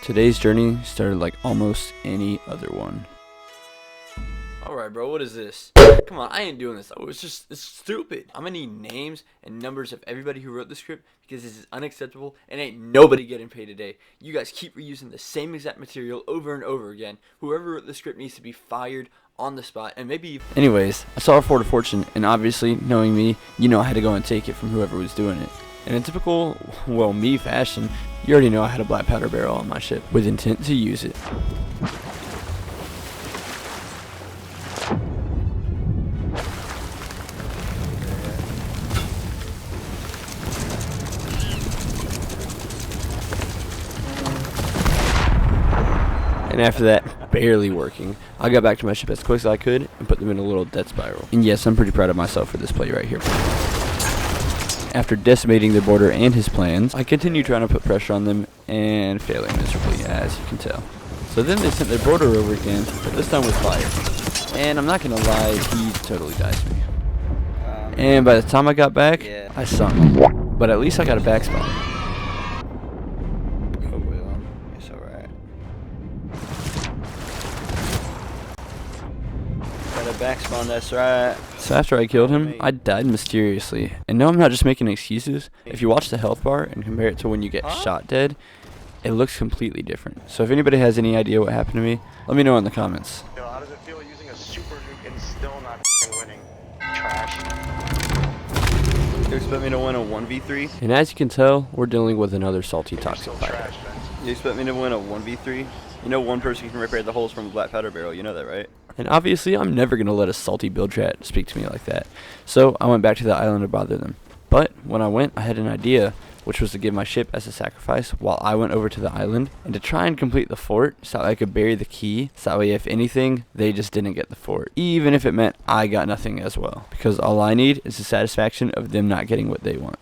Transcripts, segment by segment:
Today's journey started like almost any other one. Alright, bro, what is this? Come on, I ain't doing this. It's stupid. I'm gonna need names and numbers of everybody who wrote the script because this is unacceptable and ain't nobody getting paid today. You guys keep reusing the same exact material over and over again. Whoever wrote the script needs to be fired on the spot and maybe... Anyways, I saw a Ford of Fortune, and obviously, knowing me, you know I had to go and take it from whoever was doing it. And in typical, well, me fashion, you already know I had a black powder barrel on my ship with intent to use it. And after that, barely working, I got back to my ship as quick as I could and put them in a little death spiral. And yes, I'm pretty proud of myself for this play right here. After decimating their border and his plans, I continued trying to put pressure on them and failing miserably, as you can tell. So then they sent their border over again, but this time with fire. And I'm not gonna lie, he totally dies me. And by the time I got back, I sunk. But at least I got a back spot. Oh well, it's alright. Got a back spawn, that's right. So after I killed him, I died mysteriously. And no, I'm not just making excuses. If you watch the health bar and compare it to when you get shot dead, it looks completely different. So if anybody has any idea what happened to me, let me know in the comments. Yo, how does it feel using a super nuke and still not winning? Trash. You expect me to win a 1v3? And as you can tell, we're dealing with another salty toxic Still fighter. trash, man. You expect me to win a 1v3? You know one person can repair the holes from a black powder barrel, you know that, right? And obviously, I'm never going to let a salty bilge rat speak to me like that. So I went back to the island to bother them. But when I went, I had an idea, which was to give my ship as a sacrifice while I went over to the island and to try and complete the fort so that I could bury the key. So that way, if anything, they just didn't get the fort. Even if it meant I got nothing as well. Because all I need is the satisfaction of them not getting what they want.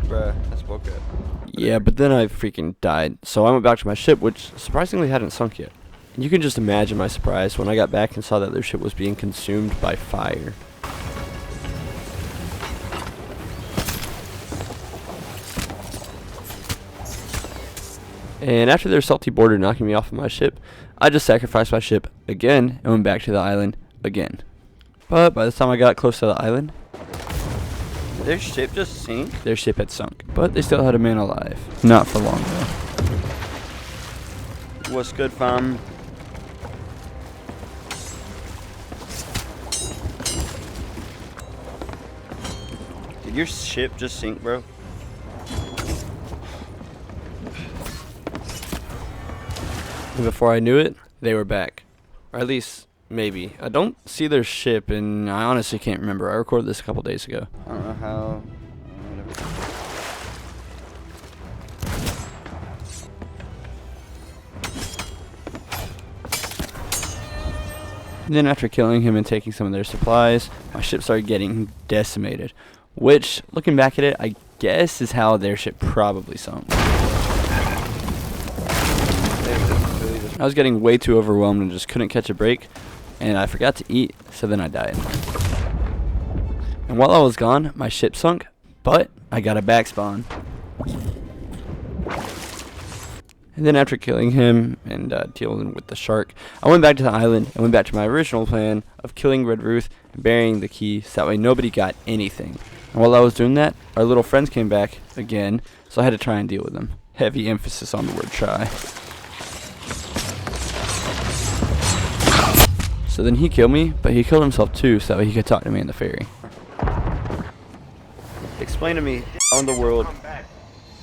Bruh, that's bullcrap. Yeah, but then I freaking died. So I went back to my ship, which surprisingly hadn't sunk yet. And you can just imagine my surprise when I got back and saw that their ship was being consumed by fire. And after their salty border knocking me off of my ship, I just sacrificed my ship again and went back to the island again. But by the time I got close to the island, Their ship just sank? their ship had sunk. But they still had a man alive. Not for long though. What's good, fam? Did your ship just sink, bro? And before I knew it, they were back. Or at least, maybe. I don't see their ship, and I honestly can't remember. I recorded this a couple days ago. I don't know how. Whatever. And then after killing him and taking some of their supplies, my ship started getting decimated. Which, looking back at it, I guess is how their ship probably sunk. I was getting way too overwhelmed and just couldn't catch a break, and I forgot to eat, so then I died. And while I was gone, my ship sunk, but I got a back spawn. And then after killing him and dealing with the shark, I went back to the island and went back to my original plan of killing Red Ruth and burying the key so that way nobody got anything. And while I was doing that, our little friends came back again, so I had to try and deal with them. Heavy emphasis on the word try. So then he killed me, but he killed himself too so that way he could talk to me in the ferry. Explain to me how in the world. Come back.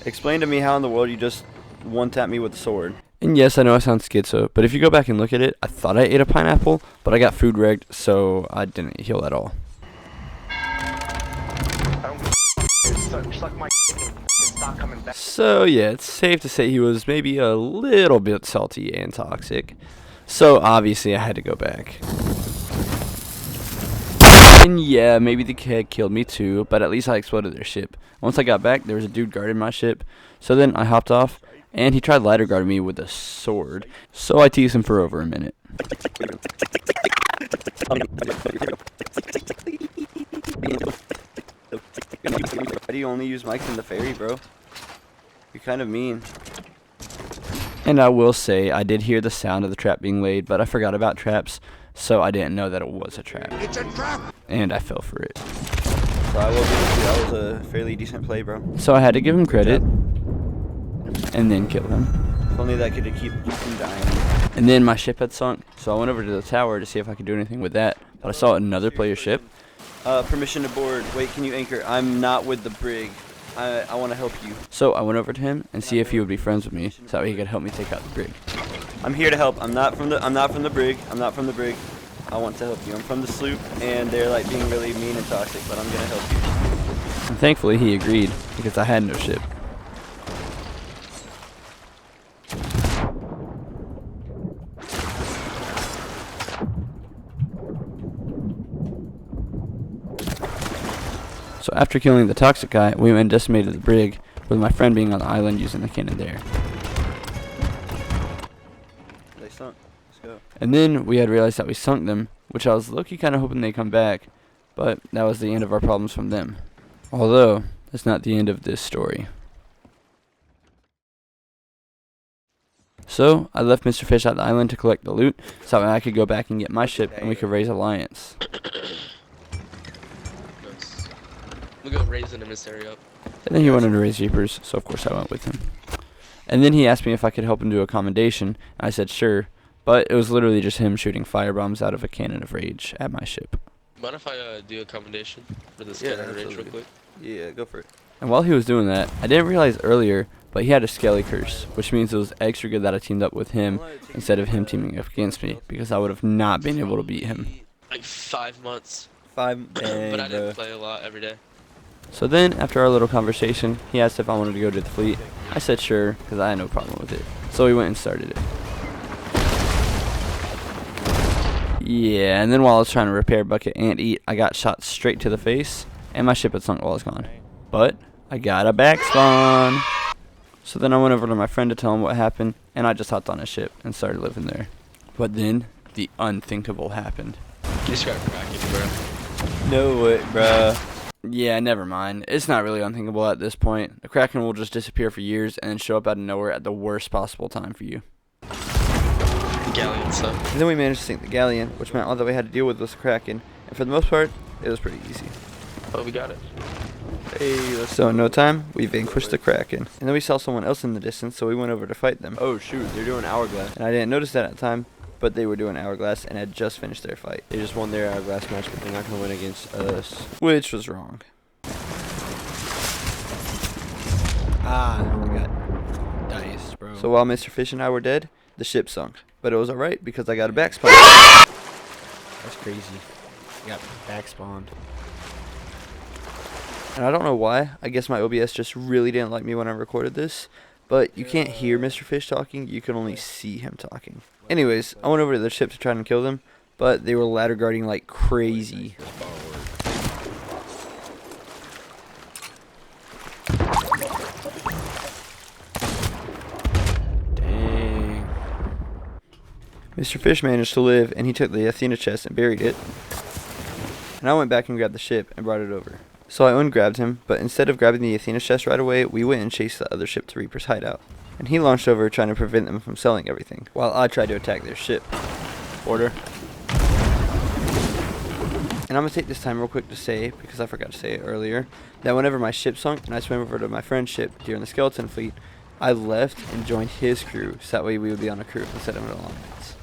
Explain to me how in the world you just one-tap me with a sword. And yes, I know I sound schizo, but if you go back and look at it, I thought I ate a pineapple, but I got food regged, so I didn't heal at all. I don't suck my and stop coming back. So yeah, it's safe to say he was maybe a little bit salty and toxic. So obviously I had to go back. And yeah, maybe the kid killed me too, but at least I exploded their ship. Once I got back, there was a dude guarding my ship. So then I hopped off, and he tried lighter guarding me with a sword. So I teased him for over a minute. Why do you only use mics in the ferry, bro? You're kind of mean. And I will say, I did hear the sound of the trap being laid, but I forgot about traps, so I didn't know that it was a trap. It's a trap! And I fell for it. So I will give it to you. That was a fairly decent play, bro. So I had to give him credit, and then kill him. If only that could keep him dying. And then my ship had sunk, so I went over to the tower to see if I could do anything with that. But I saw another player's ship. Permission to board. Wait, can you anchor? I'm not with the brig. I want to help you. So I went over to him and see if he would be friends with me, so that he could help me take out the brig. I'm here to help. I'm not from the brig. I'm not from the brig. I want to help you. I'm from the sloop, and they're like being really mean and toxic, but I'm gonna help you. And thankfully he agreed, because I had no ship. So after killing the toxic guy, we went and decimated the brig, with my friend being on the island using the cannon there. They sunk. Let's go. And then we had realized that we sunk them, which I was low-key kind of hoping they'd come back, but that was the end of our problems from them. Although, that's not the end of this story. So, I left Mr. Fish at the island to collect the loot, so that I could go back and get my ship, and we could raise alliance. Nice. We'll go raise an emissary up. And then he wanted to raise Jeepers, so of course I went with him. And then he asked me if I could help him do a commendation, and I said sure, but it was literally just him shooting firebombs out of a cannon of rage at my ship. Mind if I do a commendation for this Yeah, cannon range real absolutely. quick? Yeah, go for it. And while he was doing that, I didn't realize earlier, but he had a skelly curse, which means it was extra good that I teamed up with him instead of him teaming up against me, because I would have not been able to beat him. Like 5 months. Dang, But I bro. didn't play a lot every day. So then, after our little conversation, he asked if I wanted to go to the fleet. I said sure, because I had no problem with it. So we went and started it. Yeah, and then while I was trying to repair Bucket and eat, I got shot straight to the face, and my ship had sunk while I was gone. But I got a back spawn. So then I went over to my friend to tell him what happened, and I just hopped on his ship and started living there. But then, the unthinkable happened. You just got cracking, bro. No way, bro. Yeah, never mind. It's not really unthinkable at this point. The Kraken will just disappear for years and then show up out of nowhere at the worst possible time for you. Galleon stuff. And then we managed to sink the Galleon, which meant all that we had to deal with was the Kraken. And for the most part, it was pretty easy. Oh, we got it. Hey, let's So in no time, we vanquished the Kraken. And then we saw someone else in the distance, so we went over to fight them. Oh shoot, they're doing hourglass. And I didn't notice that at the time, but they were doing Hourglass and had just finished their fight. They just won their hourglass match, but they're not gonna win against us. Which was wrong. Ah, I got diced, bro. So while Mr. Fish and I were dead, the ship sunk. But it was alright because I got a back spawn. That's crazy. You got back spawned. And I don't know why. I guess my OBS just really didn't like me when I recorded this. But you can't hear Mr. Fish talking. You can only see him talking. Anyways, I went over to the ship to try and kill them. But they were ladder guarding like crazy. Dang. Mr. Fish managed to live, and he took the Athena chest and buried it. And I went back and grabbed the ship and brought it over. So I ungrabbed him, but instead of grabbing the Athena chest right away, we went and chased the other ship to Reaper's hideout. And he launched over trying to prevent them from selling everything, while I tried to attack their ship. Order. And I'm going to take this time real quick to say, because I forgot to say it earlier, that whenever my ship sunk and I swam over to my friend's ship during the skeleton fleet, I left and joined his crew, so that way we would be on a crew instead of an alliance.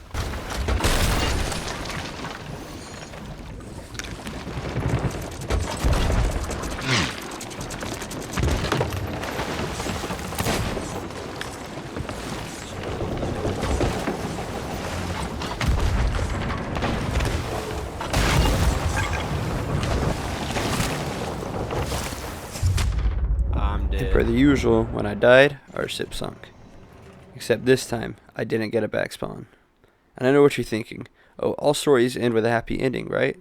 I'm dead. And per the usual, when I died, our ship sunk. Except this time, I didn't get a back spawn. And I know what you're thinking. Oh, all stories end with a happy ending, right?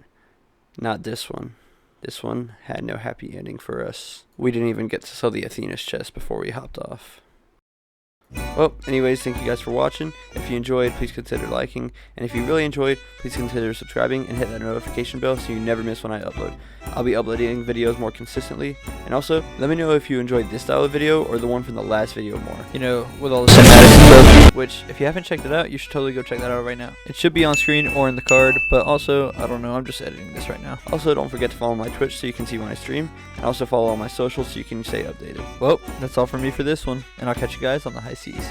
Not this one. This one had no happy ending for us. We didn't even get to sell the Athena's chest before we hopped off. Well, anyways, thank you guys for watching. If you enjoyed, please consider liking. And if you really enjoyed, please consider subscribing and hit that notification bell so you never miss when I upload. I'll be uploading videos more consistently. And also, let me know if you enjoyed this style of video or the one from the last video more. You know, with all the cinematics stuff, which if you haven't checked it out, you should totally go check that out right now. It should be on screen or in the card, but also, I don't know, I'm just editing this right now. Also, don't forget to follow my Twitch so you can see when I stream, and also follow all my socials so you can stay updated. Well, that's all from me for this one, and I'll catch you guys on the high seas.